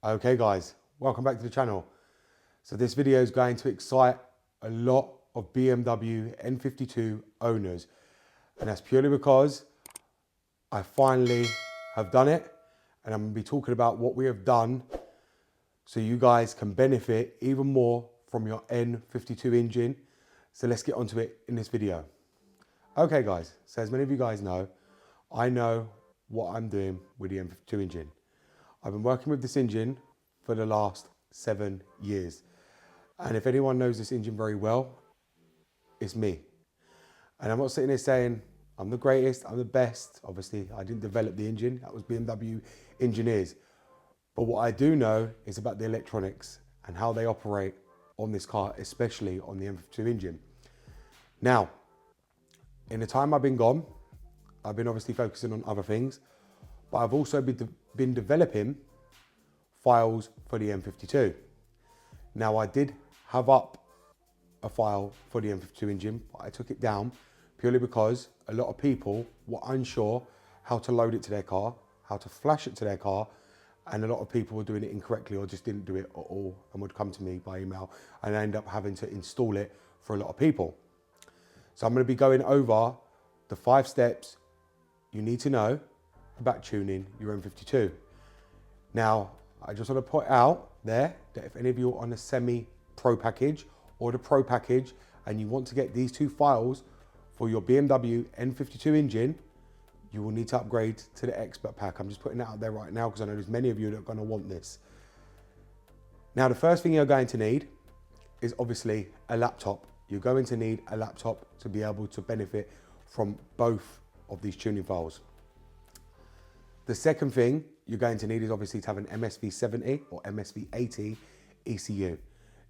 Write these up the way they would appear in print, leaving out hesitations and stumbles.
Okay guys, welcome back to the channel. So this video is going to excite a lot of BMW N52 owners, and that's purely because I finally have done it, and I'm going to be talking about what we have done so you guys can benefit even more from your N52 engine. So let's get onto it in this video. Okay guys, so as many of you guys know, I know what I'm doing with the N52 engine. I've been working with this engine for the last 7 years. And if anyone knows this engine very well, it's me. And I'm not sitting here saying I'm the greatest, I'm the best. Obviously, I didn't develop the engine, that was BMW engineers. But what I do know is about the electronics and how they operate on this car, especially on the N52 engine. Now, in the time I've been gone, I've been obviously focusing on other things, but I've also been developing files for the N52. Now, I did have up a file for the N52 engine, but I took it down purely because a lot of people were unsure how to load it to their car, how to flash it to their car, and a lot of people were doing it incorrectly or just didn't do it at all and would come to me by email, and I end up having to install it for a lot of people. So I'm going to be going over the 5 steps you need to know about tuning your N52. Now, I just want to point out there that if any of you are on a semi-pro package or the pro package and you want to get these 2 files for your BMW N52 engine, you will need to upgrade to the expert pack. I'm just putting that out there right now because I know there's many of you that are going to want this. Now, the first thing you're going to need is obviously a laptop. You're going to need a laptop to be able to benefit from both of these tuning files. The second thing you're going to need is obviously to have an MSV70 or MSV80 ECU.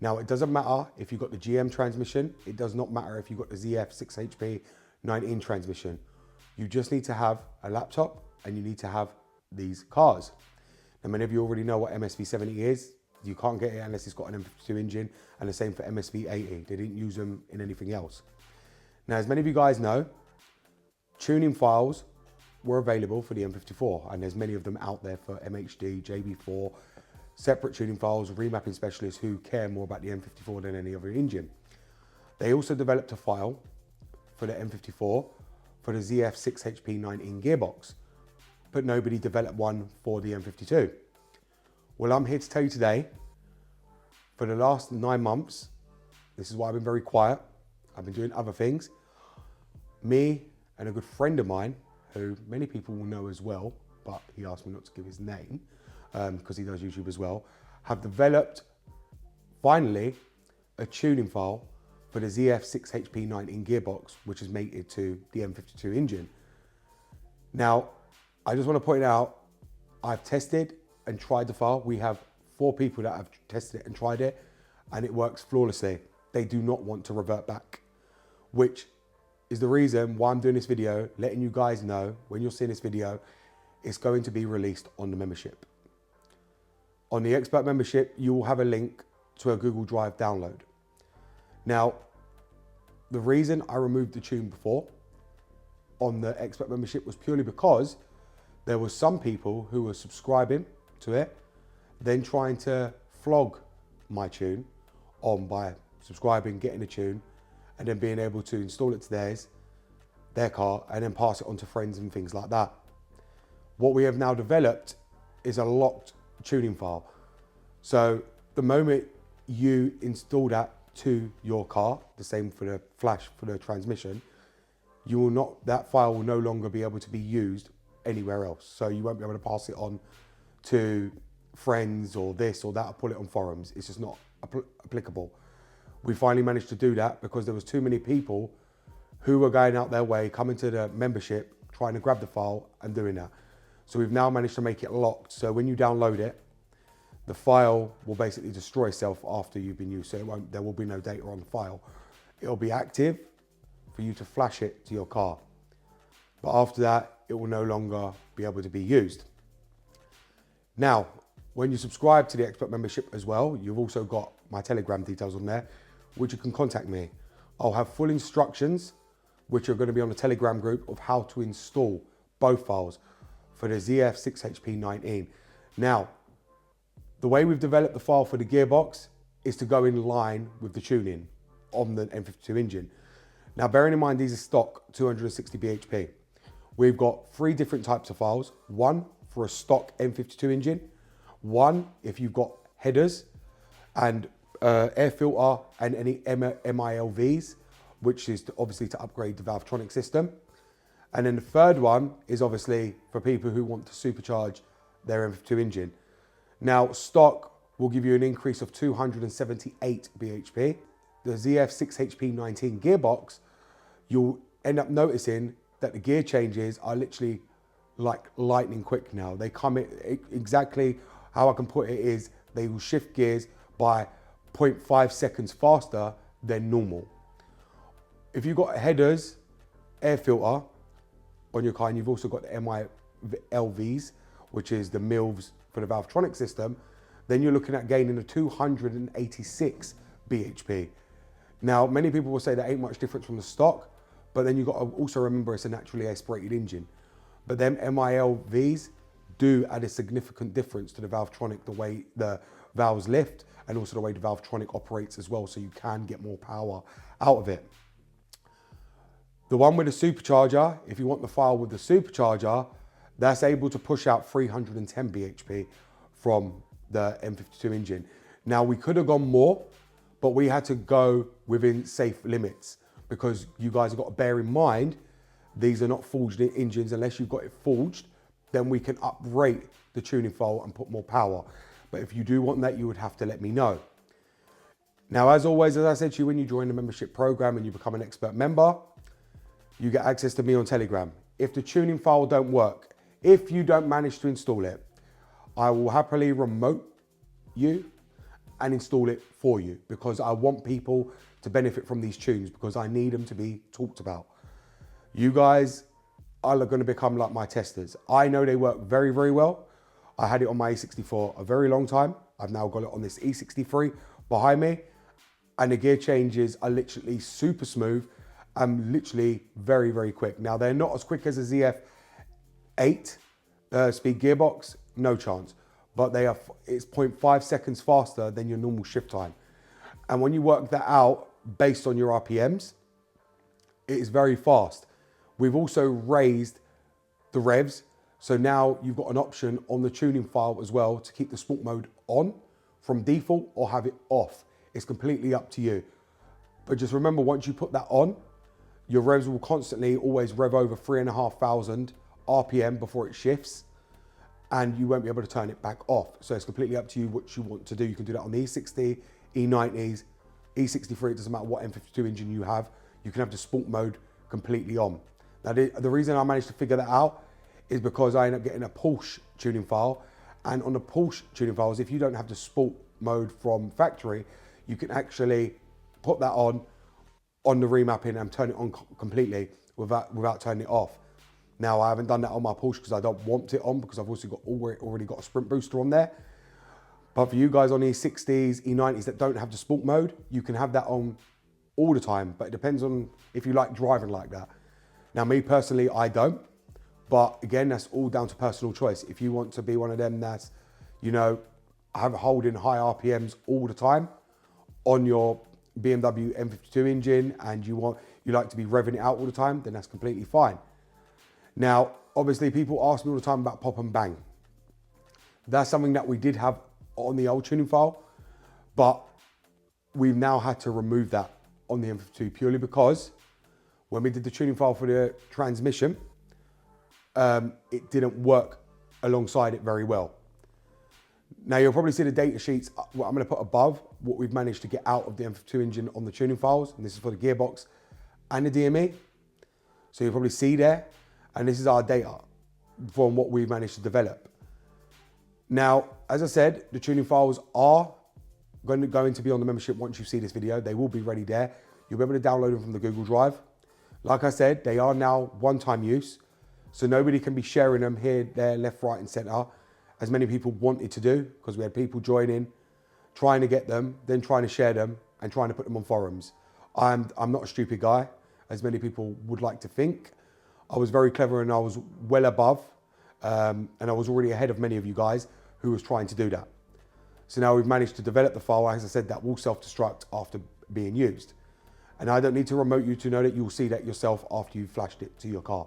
Now, it doesn't matter if you've got the GM transmission. It does not matter if you've got the ZF 6HP 19 transmission. You just need to have a laptop and you need to have these cars. Now, many of you already know what MSV70 is. You can't get it unless it's got an M52 engine, and the same for MSV80. They didn't use them in anything else. Now, as many of you guys know, tuning files were available for the M54, and there's many of them out there for MHD, JB4, separate tuning files, remapping specialists who care more about the M54 than any other engine. They also developed a file for the M54 for the ZF 6HP 19 gearbox, but nobody developed one for the M52. Well, I'm here to tell you today, for the last 9 months, this is why I've been very quiet. I've been doing other things. Me and a good friend of mine, who many people will know as well, but he asked me not to give his name because he does YouTube as well, have developed, finally, a tuning file for the ZF 6HP 19 gearbox, which is mated to the M52 engine. Now, I just want to point out, I've tested and tried the file. We have 4 people that have tested it and tried it, and it works flawlessly. They do not want to revert back, which is the reason why I'm doing this video, letting you guys know when you're seeing this video, it's going to be released on the membership. On the expert membership, you will have a link to a Google Drive download. Now, the reason I removed the tune before on the expert membership was purely because there were some people who were subscribing to it, then trying to flog my tune on by subscribing, getting a tune, and then being able to install it to their car, and then pass it on to friends and things like that. What we have now developed is a locked tuning file. So the moment you install that to your car, the same for the flash for the transmission, that file will no longer be able to be used anywhere else. So you won't be able to pass it on to friends or this or that, or pull it on forums. It's just not applicable. We finally managed to do that because there was too many people who were going out their way, coming to the membership, trying to grab the file and doing that. So we've now managed to make it locked. So when you download it, the file will basically destroy itself after you've been used. So there will be no data on the file. It'll be active for you to flash it to your car. But after that, it will no longer be able to be used. Now, when you subscribe to the expert membership as well, you've also got my Telegram details on there, which you can contact me. I'll have full instructions, which are going to be on the Telegram group, of how to install both files for the ZF 6HP 19. Now, The way we've developed the file for the gearbox is to go in line with the tuning on the N52 engine. Now, bearing in mind, these are stock 260 bhp. We've got 3 different types of files. One for a stock N52 engine, one if you've got headers and air filter and any MILVs, which is obviously to upgrade the Valvetronic system. And then the third one is obviously for people who want to supercharge their N52 engine. Now, stock will give you an increase of 278 bhp. The ZF6HP19 gearbox, you'll end up noticing that the gear changes are literally like lightning quick now. They come in exactly how I can put it is they will shift gears by 0.5 seconds faster than normal. If you've got headers, air filter on your car, and you've also got the MILVs, which is the MILVs for the Valvetronic system, then you're looking at gaining a 286 bhp. Now, many people will say that ain't much difference from the stock, but then you've got to also remember it's a naturally aspirated engine. But them MILVs do add a significant difference to the Valvetronic, the way the valves lift, and also the way the Valvetronic operates as well, so you can get more power out of it. The one with the supercharger, if you want the file with the supercharger, that's able to push out 310 bhp from the N52 engine. Now, we could have gone more, but we had to go within safe limits because you guys have got to bear in mind, these are not forged engines. Unless you've got it forged, then we can uprate the tuning file and put more power. But if you do want that, you would have to let me know. Now, as always, as I said to you, when you join the membership program and you become an expert member, you get access to me on Telegram. If the tuning file don't work, if you don't manage to install it, I will happily remote you and install it for you, because I want people to benefit from these tunes, because I need them to be talked about. You guys are going to become like my testers. I know they work very, very well. I had it on my E64 a very long time. I've now got it on this E63 behind me, and the gear changes are literally super smooth and literally very, very quick. Now, they're not as quick as a ZF8 speed gearbox, no chance, but it's 0.5 seconds faster than your normal shift time. And when you work that out based on your RPMs, it is very fast. We've also raised the revs, so now you've got an option on the tuning file as well to keep the sport mode on from default or have it off. It's completely up to you. But just remember, once you put that on, your revs will constantly always rev over 3,500 RPM before it shifts, and you won't be able to turn it back off. So it's completely up to you what you want to do. You can do that on the E60, E90s, E63, it doesn't matter what N52 engine you have. You can have the sport mode completely on. Now, the reason I managed to figure that out is because I ended up getting a Porsche tuning file. And on the Porsche tuning files, if you don't have the sport mode from factory, you can actually put that on the remapping and turn it on completely without turning it off. Now, I haven't done that on my Porsche because I don't want it on, because I've also already got a sprint booster on there. But for you guys on E60s, E90s that don't have the sport mode, you can have that on all the time, but it depends on if you like driving like that. Now, me personally, I don't, but again, that's all down to personal choice. If you want to be one of them that's, holding high RPMs all the time on your BMW N52 engine, and you like to be revving it out all the time, then that's completely fine. Now, obviously, people ask me all the time about pop and bang. That's something that we did have on the old tuning file, but we've now had to remove that on the N52 purely because when we did the tuning file for the transmission, it didn't work alongside it very well. Now, you'll probably see the data sheets, what I'm going to put above what we've managed to get out of the N52 engine on the tuning files, and this is for the gearbox and the DME. So you'll probably see there, and this is our data from what we've managed to develop. Now, as I said, the tuning files are going to be on the membership once you see this video. They will be ready there. You'll be able to download them from the Google Drive. Like I said, they are now one-time use, so nobody can be sharing them here, there, left, right, and center, as many people wanted to do, because we had people joining, trying to get them, then trying to share them, and trying to put them on forums. I'm not a stupid guy, as many people would like to think. I was very clever, and I was well above, and I was already ahead of many of you guys who was trying to do that. So now we've managed to develop the file, as I said, that will self-destruct after being used. And I don't need to remote you to know that you'll see that yourself after you've flashed it to your car.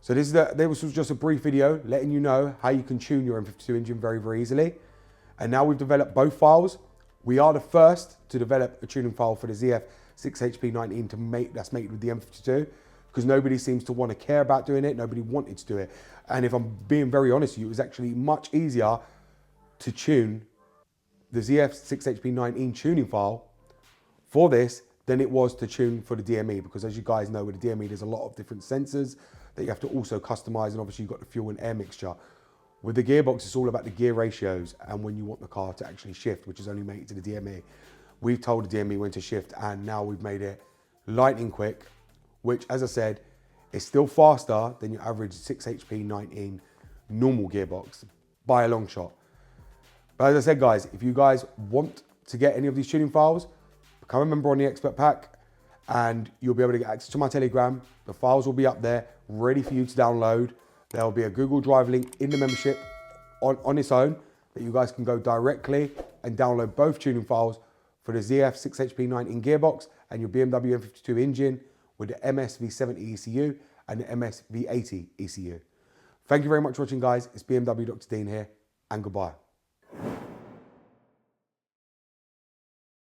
So this was just a brief video letting you know how you can tune your N52 engine very, very easily. And now we've developed both files. We are the first to develop a tuning file for the ZF 6HP19 that's mated with the M52, because nobody seems to want to care about doing it. Nobody wanted to do it. And if I'm being very honest with you, it was actually much easier to tune the ZF 6HP19 tuning file for this than it was to tune for the DME, because as you guys know, with the DME, there's a lot of different sensors that you have to also customize, and obviously you've got the fuel and air mixture. With the gearbox, it's all about the gear ratios and when you want the car to actually shift, which is only mated to the DME. We've told the DME when to shift, and now we've made it lightning quick, which, as I said, is still faster than your average 6HP19 normal gearbox by a long shot. But as I said, guys, if you guys want to get any of these tuning files, become a member on the Expert Pack and you'll be able to get access to my Telegram. The files will be up there ready for you to download. There'll be a Google Drive link in the membership on its own that you guys can go directly and download both tuning files for the ZF 6HP19 gearbox and your BMW N52 engine with the MS-V70 ECU and the MS-V80 ECU. Thank you very much for watching, guys. It's BMW Dr. Dean here, and goodbye.